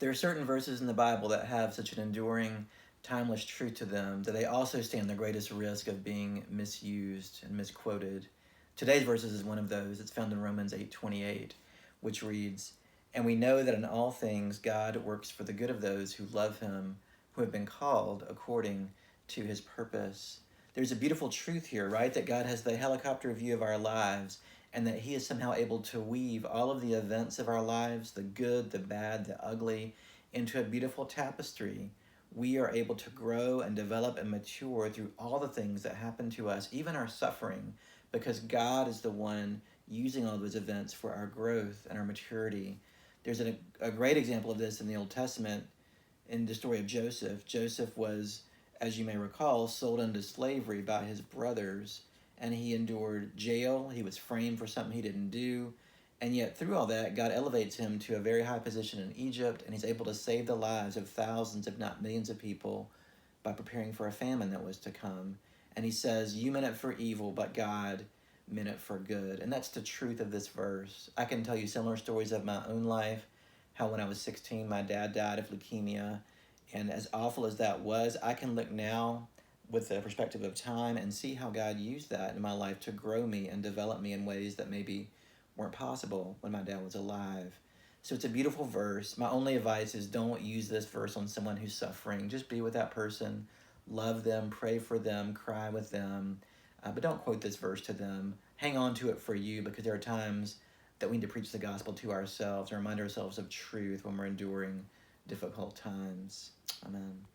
There are certain verses in the Bible that have such an enduring, timeless truth to them that they also stand the greatest risk of being misused and misquoted. Today's verses is one of those. It's found in Romans 8:28, which reads, "And we know that in all things God works for the good of those who love him, who have been called according to his purpose." There's a beautiful truth here, right? That God has the helicopter view of our lives, and that he is somehow able to weave all of the events of our lives, the good, the bad, the ugly, into a beautiful tapestry. We are able to grow and develop and mature through all the things that happen to us, even our suffering, because God is the one using all those events for our growth and our maturity. There's a great example of this in the Old Testament in the story of Joseph. Joseph was, as you may recall, sold into slavery by his brothers, and he endured jail. He was framed for something he didn't do. And yet, through all that, God elevates him to a very high position in Egypt, and he's able to save the lives of thousands, if not millions, of people by preparing for a famine that was to come. And he says, "You meant it for evil, but God meant it for good." And that's the truth of this verse. I can tell you similar stories of my own life, how when I was 16, my dad died of leukemia. And as awful as that was, I can look now with the perspective of time and see how God used that in my life to grow me and develop me in ways that maybe weren't possible when my dad was alive. So it's a beautiful verse. My only advice is don't use this verse on someone who's suffering. Just be with that person, love them, pray for them, cry with them, but don't quote this verse to them. Hang on to it for you, because there are times that we need to preach the gospel to ourselves and remind ourselves of truth when we're enduring difficult times. Amen.